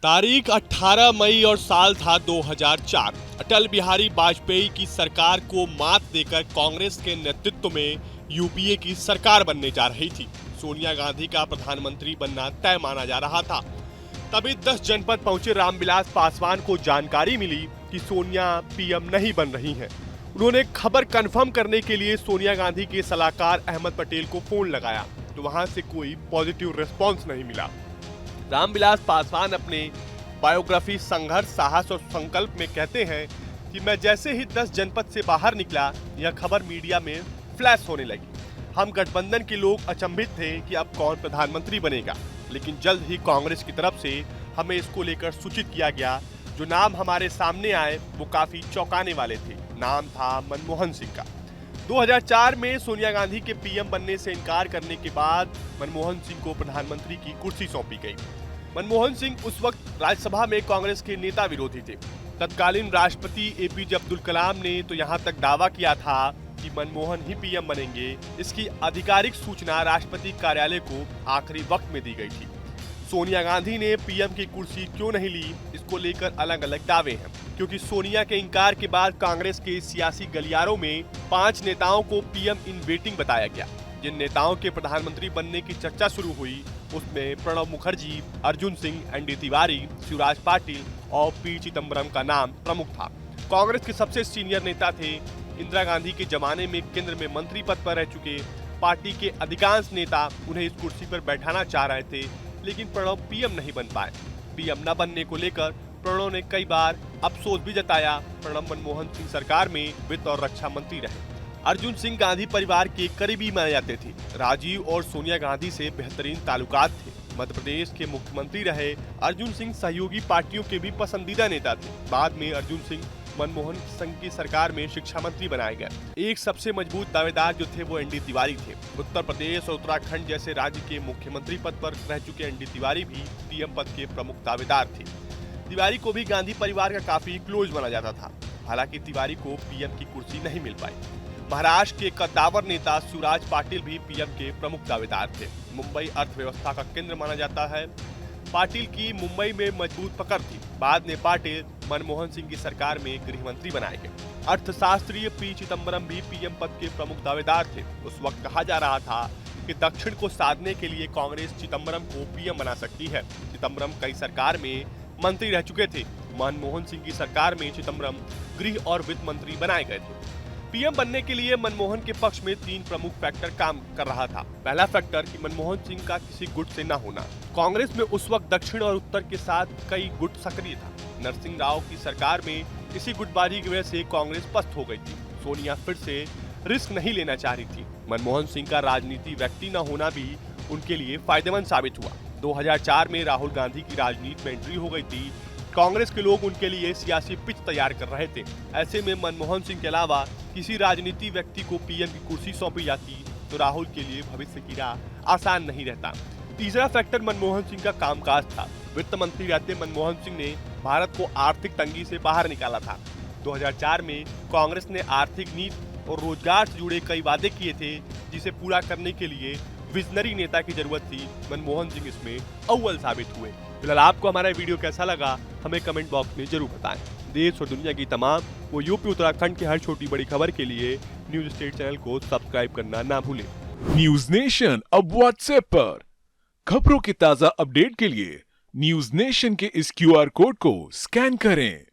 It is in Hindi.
तारीख 18 मई और साल था 2004। अटल बिहारी वाजपेयी की सरकार को मात देकर कांग्रेस के नेतृत्व में यूपीए की सरकार बनने जा रही थी। सोनिया गांधी का प्रधानमंत्री बनना तय माना जा रहा था। तभी 10 जनपद पहुंचे रामविलास पासवान को जानकारी मिली कि सोनिया पीएम नहीं बन रही हैं। उन्होंने खबर कंफर्म करने के लिए सोनिया गांधी के सलाहकार अहमद पटेल को फोन लगाया, तो वहां से कोई पॉजिटिव रिस्पॉन्स नहीं मिला। रामविलास पासवान अपने बायोग्राफी संघर्ष, साहस और संकल्प में कहते हैं कि मैं जैसे ही 10 जनपद से बाहर निकला, यह खबर मीडिया में फ्लैश होने लगी। हम गठबंधन के लोग अचंभित थे कि अब कौन प्रधानमंत्री बनेगा, लेकिन जल्द ही कांग्रेस की तरफ से हमें इसको लेकर सूचित किया गया। जो नाम हमारे सामने आए वो काफी चौंकाने वाले थे। नाम था मनमोहन सिंह का। 2004 में सोनिया गांधी के पीएम बनने से इनकार करने के बाद मनमोहन सिंह को प्रधानमंत्री की कुर्सी सौंपी गई। मनमोहन सिंह उस वक्त राज्यसभा में कांग्रेस के नेता विरोधी थे। तत्कालीन राष्ट्रपति एपीजे अब्दुल कलाम ने तो यहां तक दावा किया था कि मनमोहन ही पीएम बनेंगे। इसकी आधिकारिक सूचना राष्ट्रपति कार्यालय को आखिरी वक्त में दी गई थी। सोनिया गांधी ने पीएम की कुर्सी क्यों नहीं ली, इसको लेकर अलग अलग दावे हैं, क्योंकि सोनिया के इंकार के बाद कांग्रेस के सियासी गलियारों में 5 नेताओं को पीएम इन वेटिंग बताया गया। जिन नेताओं के प्रधानमंत्री बनने की चर्चा शुरू हुई उसमें प्रणब मुखर्जी, अर्जुन सिंह, एनडी तिवारी, शिवराज पाटिल और पी चिदम्बरम का नाम प्रमुख था। कांग्रेस के सबसे सीनियर नेता थे। इंदिरा गांधी के जमाने में केंद्र में मंत्री पद पर रह चुके पार्टी के अधिकांश नेता उन्हें इस कुर्सी पर बैठाना चाह रहे थे, लेकिन प्रणब पीएम नहीं बन पाए। पीएम न बनने को लेकर प्रणब ने कई बार अफसोस भी जताया। प्रणब मनमोहन सिंह सरकार में वित्त और रक्षा मंत्री रहे। अर्जुन सिंह गांधी परिवार के करीबी माने जाते थे। राजीव और सोनिया गांधी से बेहतरीन ताल्लुकात थे। मध्य प्रदेश के मुख्यमंत्री रहे अर्जुन सिंह सहयोगी पार्टियों के भी पसंदीदा नेता थे। बाद में अर्जुन सिंह मनमोहन सिंह की सरकार में शिक्षा मंत्री बनाए गए। एक सबसे मजबूत दावेदार जो थे वो एनडी तिवारी थे। उत्तर प्रदेश और उत्तराखंड जैसे राज्य के मुख्यमंत्री पद पर रह चुके एनडी तिवारी भी पीएम पद के प्रमुख दावेदार थे। तिवारी को भी गांधी परिवार का काफी क्लोज माना जाता था। हालांकि तिवारी को पीएम की कुर्सी नहीं मिल पाई। महाराष्ट्र के कद्दावर नेता शिवराज पाटिल भी पीएम के प्रमुख दावेदार थे। मुंबई अर्थव्यवस्था का केंद्र माना जाता है। पाटिल की मुंबई में मजबूत पकड़ थी। बाद में पाटिल मनमोहन सिंह की सरकार में गृह मंत्री बनाए गए। अर्थशास्त्री पी चिदम्बरम भी पीएम पद के प्रमुख दावेदार थे। उस वक्त कहा जा रहा था कि दक्षिण को साधने के लिए कांग्रेस चिदम्बरम को पीएम बना सकती है। चिदम्बरम कई सरकार में मंत्री रह चुके थे। मनमोहन सिंह की सरकार में चिदम्बरम गृह और वित्त मंत्री बनाए गए थे। पीएम बनने के लिए मनमोहन के पक्ष में 3 प्रमुख फैक्टर काम कर रहा था। पहला फैक्टर कि मनमोहन सिंह का किसी गुट से न होना। कांग्रेस में उस वक्त दक्षिण और उत्तर के साथ कई गुट सक्रिय था। नरसिंह राव की सरकार में किसी गुटबाजी की वजह से कांग्रेस पस्त हो गई थी। सोनिया फिर से रिस्क नहीं लेना चाह रही थी। मनमोहन सिंह का राजनीति व्यक्ति न होना भी उनके लिए फायदेमंद साबित हुआ। 2004 में राहुल गांधी की राजनीति में एंट्री हो गई थी। कांग्रेस के लोग उनके लिए सियासी पिच तैयार कर रहे थे। ऐसे में मनमोहन सिंह के अलावा किसी राजनीति व्यक्ति को पीएम की कुर्सी सौंपी जाती तो राहुल के लिए भविष्य की राह आसान नहीं रहता। तीसरा फैक्टर मनमोहन सिंह का कामकाज था। वित्त मंत्री रहते मनमोहन सिंह ने भारत को आर्थिक तंगी से बाहर निकाला था। 2004 में कांग्रेस ने आर्थिक नीति और रोजगार से जुड़े कई वादे किए थे, जिसे पूरा करने के लिए विजनरी नेता की जरूरत थी। मनमोहन सिंह इसमें अव्वल साबित हुए। फिलहाल आपको हमारा वीडियो कैसा लगा हमें कमेंट बॉक्स में जरूर बताएं। देश और दुनिया की तमाम वो यूपी उत्तराखंड की हर छोटी बड़ी खबर के लिए न्यूज स्टेट चैनल को सब्सक्राइब करना ना भूलें। न्यूज नेशन अब व्हाट्सएप पर खबरों की ताजा अपडेट के लिए न्यूज नेशन के इस क्यूआर कोड को स्कैन करें।